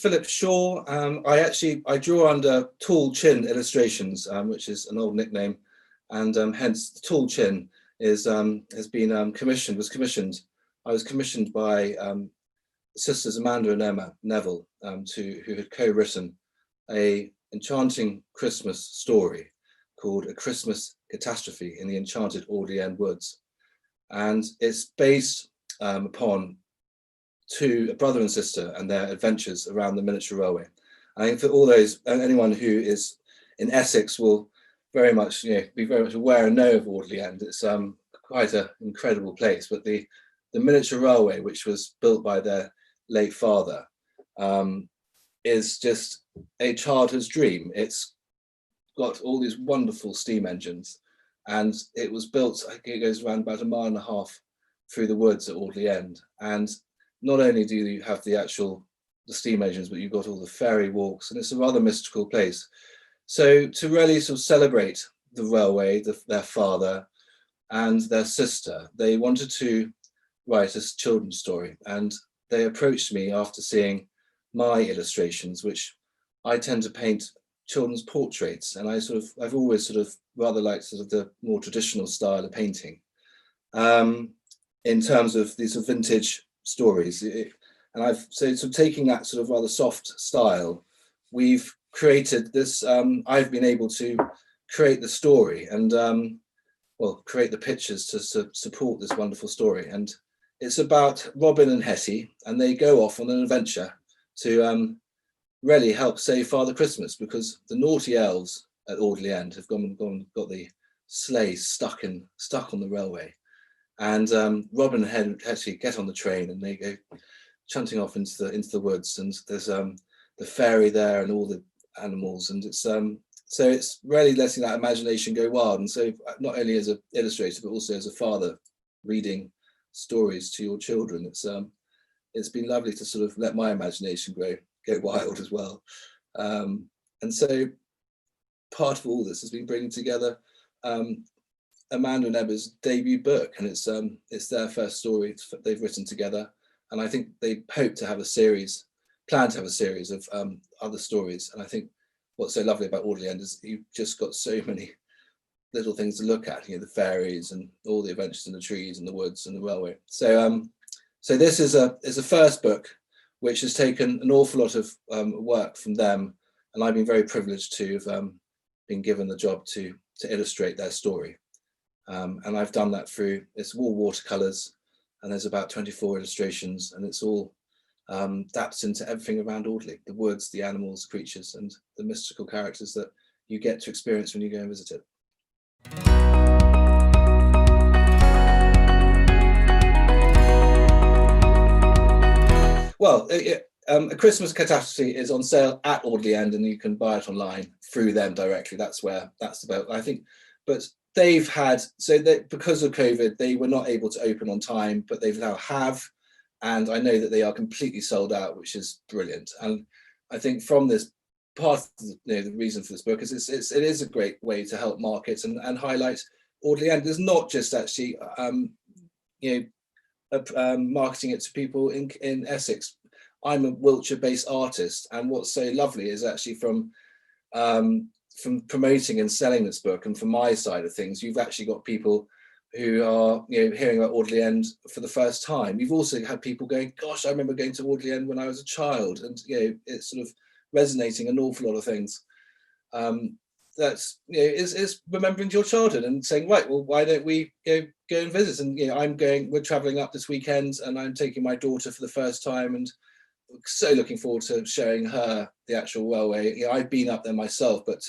Philip Shaw. I draw under Tall Chin Illustrations, which is an old nickname, and hence the Tall Chin is has been commissioned. I was commissioned by sisters Amanda and Emma Neville, who had co-written a enchanting Christmas story called A Christmas Catastrophe in the Enchanted Audley End Woods, and it's based upon a brother and sister and their adventures around the miniature railway. I think for all those, anyone who is in Essex will very much, be very much aware and know of Audley End. It's quite an incredible place. But the miniature railway, which was built by their late father, is just a childhood's dream. It's got all these wonderful steam engines, and it was built. I think it goes around about 1.5 miles through the woods at Audley End, and not only do you have the steam engines, but you've got all the ferry walks, and it's a rather mystical place. So to really sort of celebrate the railway, their father and their sister, they wanted to write a children's story, and they approached me after seeing my illustrations, which I tend to paint children's portraits, and I've always sort of rather liked sort of the more traditional style of painting. In terms of these sort of vintage stories, and so taking that sort of rather soft style, we've created this. I've been able to create the story and create the pictures to support this wonderful story. And it's about Robin and Hetty, and they go off on an adventure to really help save Father Christmas, because the naughty elves at Audley End have got the sleigh stuck on the railway. And Robin and Hetty get on the train, and they go chanting off into the woods. And there's the fairy there and all the animals, and it's so it's really letting that imagination go wild. And so not only as an illustrator, but also as a father reading stories to your children, it's been lovely to sort of let my imagination go wild as well. And so part of all this has been bringing together Amanda and Emma's debut book, and it's their first story they've written together, and I think they plan to have a series of other stories. And I think what's so lovely about Audley End is you've just got so many little things to look at, the fairies and all the adventures in the trees and the woods and the railway. So this is a first book which has taken an awful lot of work from them, and I've been very privileged to have been given the job to illustrate their story. And I've done that through, it's all watercolors, and there's about 24 illustrations, and it's all taps into everything around Audley, the woods, the animals, creatures, and the mystical characters that you get to experience when you go and visit it. Well, A Christmas Catastrophe is on sale at Audley End, and you can buy it online through them directly. That's about, I think. But they've had, because of COVID, they were not able to open on time, but they've now have, and I know that they are completely sold out, which is brilliant. And I think from this part, the reason for this book is it is a great way to help market and highlight Audley End. There's not just actually marketing it to people in Essex. I'm a Wiltshire-based artist, and what's so lovely is actually from promoting and selling this book, and from my side of things, you've actually got people who are hearing about Audley End for the first time. You've also had people going, gosh, I remember going to Audley End when I was a child, and it's sort of resonating an awful lot of things. That's is remembering your childhood and saying, right, well, why don't we go and visit? And we're traveling up this weekend, and I'm taking my daughter for the first time, and so looking forward to showing her the actual railway. I've been up there myself, but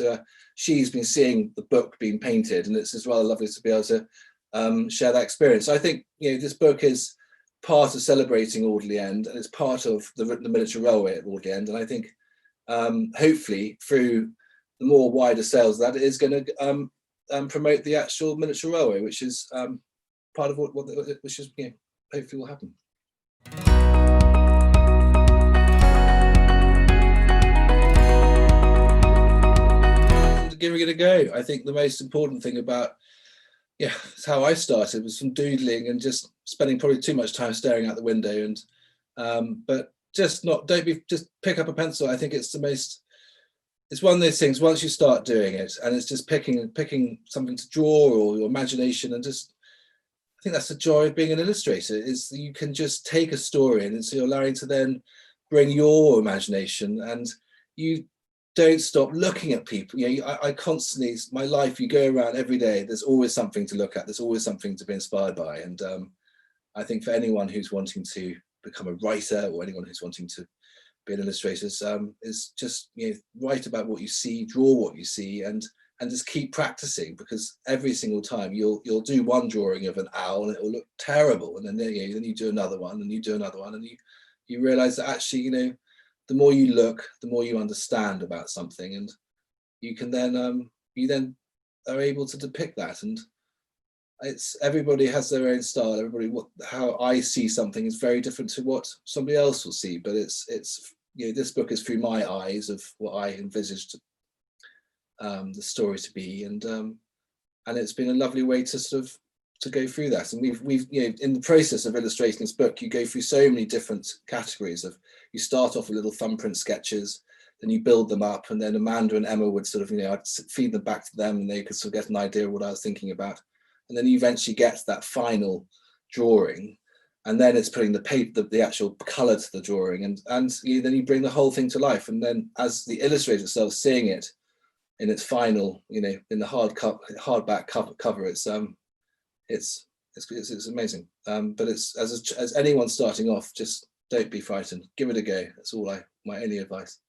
she's been seeing the book being painted, and it's just rather lovely to be able to share that experience. So I think this book is part of celebrating Audley End, and it's part of the miniature railway at Audley End. And I think hopefully through the more wider sales, that it is going to promote the actual miniature railway, which is part of which is hopefully will happen. Giving it a go. I think the most important thing about it's how I started was from doodling and just spending probably too much time staring out the window, and but just not, don't be, just pick up a pencil. I think it's the most, it's one of those things, once you start doing it, and it's just picking something to draw, or your imagination, and just, I think that's the joy of being an illustrator, is that you can just take a story, and so you're allowing to then bring your imagination, and you don't stop looking at people. You know, I constantly, my life, you go around every day, there's always something to look at, there's always something to be inspired by. And I think for anyone who's wanting to become a writer, or anyone who's wanting to be an illustrator, is just, you know, write about what you see, draw what you see, and just keep practicing, because every single time you'll do one drawing of an owl and it will look terrible, and then, you know, then you do another one, and you do another one, and you realize that actually, you know, the more you look, the more you understand about something, and you can then you then are able to depict that. And it's, everybody has their own style. Everybody, how I see something is very different to what somebody else will see. But it's you know, this book is through my eyes of what I envisaged the story to be, and it's been a lovely way to sort of to go through that. And we've you know, in the process of illustrating this book, you go through so many different categories of, you start off with little thumbprint sketches, then you build them up, and then Amanda and Emma would sort of, you know, I'd feed them back to them, and they could sort of get an idea of what I was thinking about. And then you eventually get to that final drawing, and then it's putting the paper, the actual color to the drawing, and then you bring the whole thing to life. And then as the illustrator itself seeing it in its final, you know, in the hardback cover, it's amazing. But it's, as anyone starting off, just don't be frightened, give it a go. That's all my only advice.